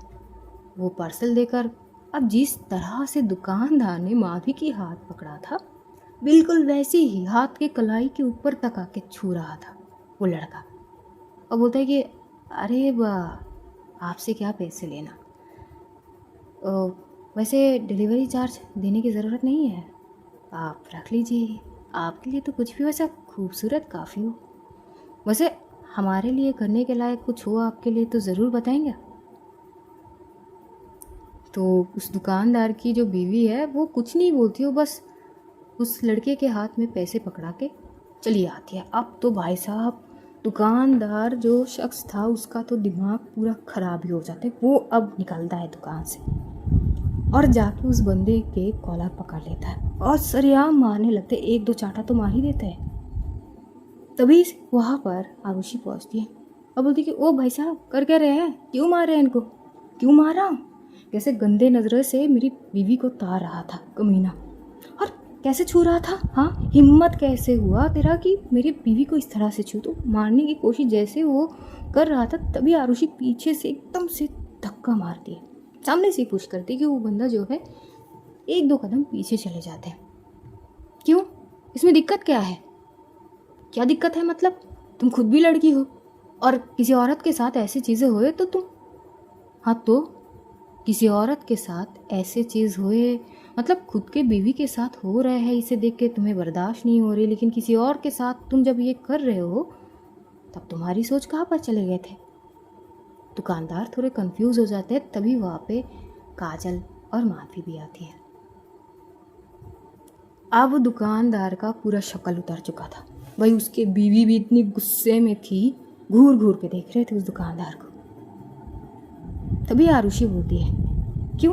वो पार्सल देकर, अब जिस तरह से दुकानदार ने माधवी की हाथ पकड़ा था, बिल्कुल वैसे ही हाथ के कलाई के ऊपर तक आके छू रहा था वो लड़का। और बोलता है कि अरे वाह, आपसे क्या पैसे लेना, वैसे डिलीवरी चार्ज देने की ज़रूरत नहीं है, आप रख लीजिए, आपके लिए तो कुछ भी वैसा खूबसूरत काफ़ी हो। वैसे हमारे लिए करने के लायक कुछ हो आपके लिए तो ज़रूर बताएंगे। तो उस दुकानदार की जो बीवी है वो कुछ नहीं बोलती, वो बस उस लड़के के हाथ में पैसे पकड़ा के चली आती है। अब तो भाई साहब, दुकानदार जो शख्स था उसका तो दिमाग पूरा ख़राब ही हो जाता है। वो अब निकलता है दुकान से और जाके उस बंदे के कॉलर पकड़ लेता है और सरेआम मारने लगते। एक दो चाटा तो मार ही देता है। तभी वहाँ पर आरुषि पहुँचती है और बोलती कि ओ भाई साहब, कर क्या रहे हैं, क्यों मार रहे हैं इनको, क्यों मारा, कैसे गंदे नज़रों से मेरी बीवी को तार रहा था कमीना, और कैसे छू रहा था, हाँ हिम्मत कैसे हुआ तेरा कि मेरी बीवी को इस तरह से छू। तो मारने की कोशिश जैसे वो कर रहा था, तभी आरुषि पीछे से एकदम से धक्का मारती है, सामने से पुश करती कि वो बंदा जो है एक दो कदम पीछे चले जाते हैं। क्यों, इसमें दिक्कत क्या है, क्या दिक्कत है, मतलब तुम खुद भी लड़की हो और किसी औरत के साथ ऐसी चीज़ें हुए तो तुम, हाँ तो किसी औरत के साथ ऐसे चीज़ हुए मतलब खुद के बीवी के साथ हो रहा है, इसे देख के तुम्हें बर्दाश्त नहीं हो रही, लेकिन किसी और के साथ तुम जब ये कर रहे हो तब तुम्हारी सोच कहाँ पर चले गए थे। दुकानदार थोड़े कंफ्यूज हो जाते हैं। तभी वहाँ पे काजल और माधवी भी आती है। अब दुकानदार का पूरा शक्ल उतर चुका था भाई, उसके बीवी भी इतनी गुस्से में थी, घूर घूर के देख रहे थे उस दुकानदार को। तभी आरुषि बोलती है, क्यों,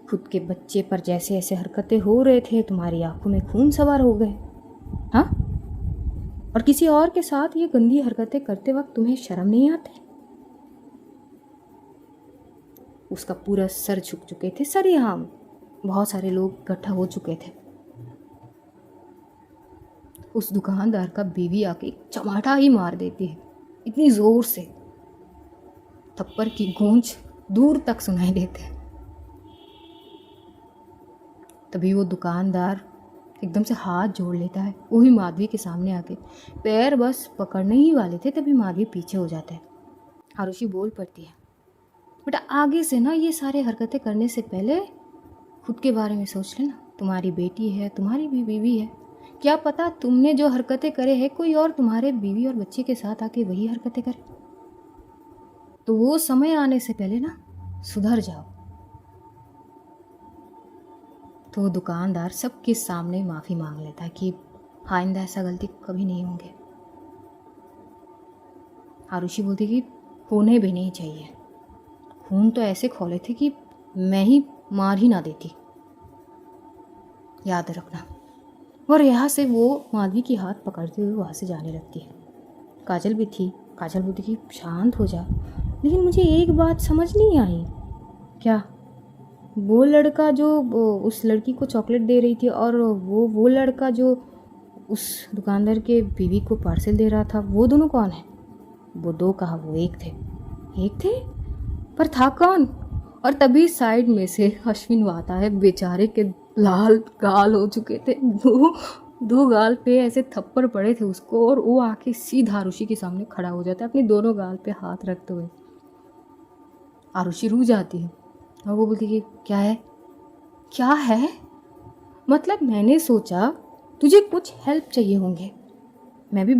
खुद के बच्चे पर जैसे ऐसे हरकतें हो रहे थे, तुम्हारी आंखों में खून सवार हो गए, हाँ, और किसी और के साथ ये गंदी हरकतें करते वक्त तुम्हें शर्म नहीं आती। उसका पूरा सर झुक चुके थे, सरेआम बहुत सारे लोग इकट्ठा हो चुके थे। उस दुकानदार का बीवी आके एक चमाटा ही मार देती है, इतनी जोर से थप्पड़ की गूंज दूर तक सुनाई देते हैं। तभी वो दुकानदार एकदम से हाथ जोड़ लेता है, वही माधवी के सामने आके पैर बस पकड़ने ही वाले थे, तभी माधवी पीछे हो जाता है। आरुषि बोल पड़ती है, बेटा आगे से ना ये सारे हरकतें करने से पहले खुद के बारे में सोच लेना, तुम्हारी बेटी है, तुम्हारी भी बीवी है, क्या पता तुमने जो हरकतें करे हैं कोई और तुम्हारे बीवी और बच्चे के साथ आके वही हरकतें करे, तो वो समय आने से पहले ना सुधर जाओ। तो दुकानदार सबके सामने माफ़ी मांग लेता है कि आइंदा ऐसा गलती कभी नहीं होंगे। आरुषि बोलती कि होने भी नहीं चाहिए, खून तो ऐसे खोले थे कि मैं ही मार ही ना देती, याद रखना। और यहाँ से वो माधवी की हाथ पकड़ते हुए वहाँ से जाने लगती है। काजल भी थी। काजल बोलती कि शांत हो जा, लेकिन मुझे एक बात समझ नहीं आई। क्या, वो लड़का जो उस लड़की को चॉकलेट दे रही थी और वो लड़का जो उस दुकानदार के बीवी को पार्सल दे रहा था, वो दोनों कौन है? वो दो कहा, वो एक थे। एक थे, पर था कौन? और तभी साइड में से अश्विन आता है। बेचारे के लाल गाल हो चुके थे, दो गाल पे ऐसे थप्पड़ पड़े थे उसको, और वो आके सीधा आरुषि के सामने खड़ा हो जाता है अपनी दोनों गाल पे हाथ रखते हुए। आरुषि रू जाती है और वो बोलती कि क्या है, क्या है? मतलब मैंने सोचा तुझे कुछ हेल्प चाहिए होंगे, मैं भी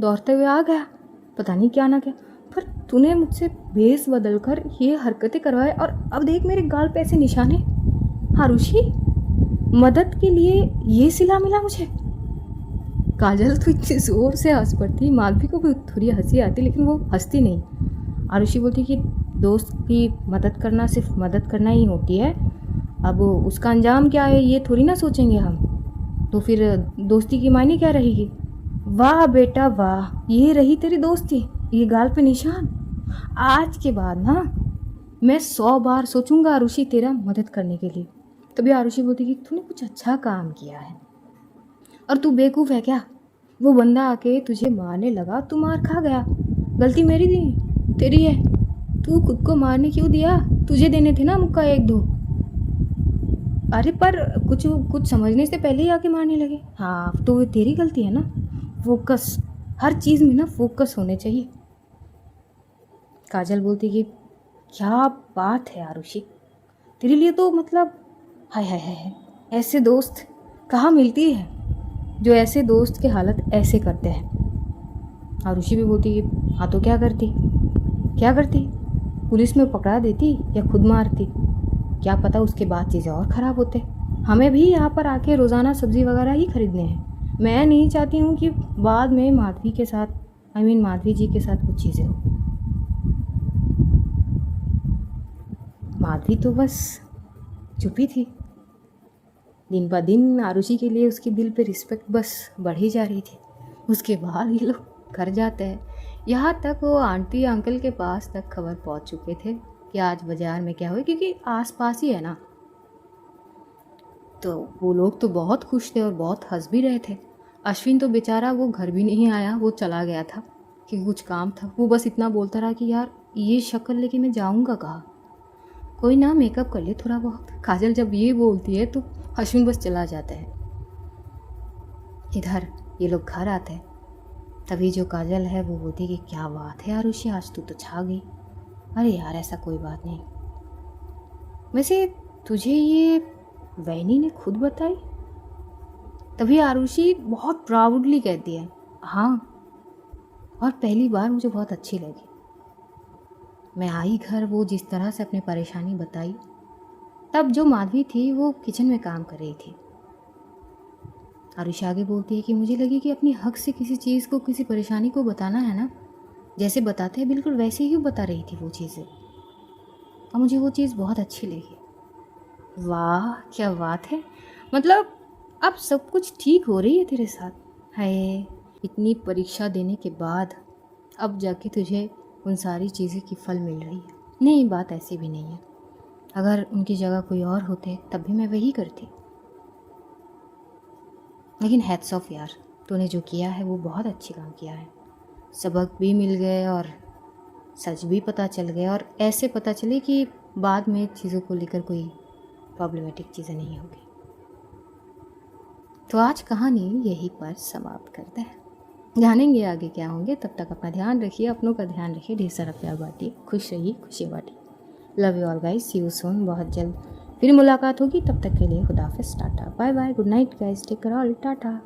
दौड़ते हुए आ गया, पता नहीं क्या ना क्या, पर तूने मुझसे भेस बदल कर ये हरकतें करवाए, और अब देख मेरे गाल पे ऐसे निशाने। आरुषि, मदद के लिए ये सिला मिला मुझे? काजल तो इतनी ज़ोर से हंस पड़ती, माधवी को भी थोड़ी हंसी आती लेकिन वो हंसती नहीं। आरुषि बोलती कि दोस्त की मदद करना सिर्फ मदद करना ही होती है, अब उसका अंजाम क्या है ये थोड़ी ना सोचेंगे हम, तो फिर दोस्ती की मायने क्या रहेगी। वाह बेटा वाह, ये रही तेरी दोस्ती, ये गाल पे निशान। आज के बाद ना मैं 100 बार सोचूंगा आरुषि तेरा मदद करने के लिए। तभी आरुषि बोलती कि तूने कुछ अच्छा काम किया है और तू बेवकूफ़ है क्या। वो बंदा आके तुझे मारने लगा, तू मार खा गया, गलती मेरी थी तेरी है, तू खुद को मारने क्यों दिया, तुझे देने थे ना मुक्का 1-2। अरे पर कुछ कुछ समझने से पहले ही आके मारने लगे। हाँ तो तेरी गलती है ना। फोकस, हर चीज़ में ना फोकस होने चाहिए। काजल बोलती कि क्या बात है आरुषि, तेरे लिए तो मतलब हाय हाय हाय हाय, ऐसे दोस्त कहाँ मिलती है जो ऐसे दोस्त के हालत ऐसे करते हैं। आरुषि भी बोलती कि हाँ तो क्या करती, क्या करती, पुलिस में पकड़ा देती या खुद मारती, क्या पता उसके बाद चीज़ें और ख़राब होते। हमें भी यहाँ पर आके रोज़ाना सब्ज़ी वगैरह ही खरीदने हैं। मैं नहीं चाहती हूँ कि बाद में माधवी के साथ माधवी जी के साथ कुछ चीज़ें हो। माधवी तो बस चुप ही थी। दिन ब दिन आरुषि के लिए उसके दिल पे रिस्पेक्ट बस बढ़ ही जा रही थी। उसके बाद ये लोग घर जाते हैं, यहाँ तक वो आंटी अंकल के पास तक खबर पहुँच चुके थे कि आज बाज़ार में क्या हुआ, क्योंकि आस पास ही है ना। तो वो लोग तो बहुत खुश थे और बहुत हंस भी रहे थे। अश्विन तो बेचारा वो घर भी नहीं आया, वो चला गया था क्योंकि कुछ काम था। वो बस इतना बोलता रहा कि यार ये शक्ल लेके मैं जाऊँगा कहाँ, कोई ना मेकअप कर ले थोड़ा बहुत। काजल जब ये बोलती है तो अश्विन बस चला जाता है। इधर ये लोग घर आते हैं, तभी जो काजल है वो बोलती कि क्या बात है आरुषि, आज तू तो छा गई। अरे यार ऐसा कोई बात नहीं, वैसे तुझे ये वैनी ने खुद बताई। तभी आरुषि बहुत प्राउडली कहती है हाँ, और पहली बार मुझे बहुत अच्छी लगी। मैं आई घर, वो जिस तरह से अपनी परेशानी बताई, तब जो माधवी थी वो किचन में काम कर रही थी। आरुषि आगे बोलती है कि मुझे लगी कि अपनी हक से किसी चीज़ को, किसी परेशानी को बताना है ना, जैसे बताते हैं बिल्कुल वैसे ही बता रही थी वो चीज़ें, और मुझे वो चीज़ बहुत अच्छी लगी। वाह क्या बात है, मतलब अब सब कुछ ठीक हो रही है तेरे साथ। है इतनी परीक्षा देने के बाद अब जाके तुझे उन सारी चीज़ें की फल मिल रही है। नहीं बात ऐसी भी नहीं है, अगर उनकी जगह कोई और होते तब भी मैं वही करती। लेकिन हैट्स ऑफ यार, तूने जो किया है वो बहुत अच्छी काम किया है। सबक भी मिल गए और सच भी पता चल गया, और ऐसे पता चले कि बाद में चीज़ों को लेकर कोई प्रॉब्लमेटिक चीज़ें नहीं होगी। तो आज कहानी यहीं पर समाप्त करते हैं, जानेंगे आगे क्या होंगे। तब तक अपना ध्यान रखिए, अपनों का ध्यान रखिए, ढेर सारा प्यार बांटिए, खुश रहिए, खुशी बांटिए। Love you all guys, see you soon, बहुत जल्द फिर मुलाकात होगी। तब तक के लिए खुदा हाफिज़, tata bye bye, good night guys, take care all, Tata.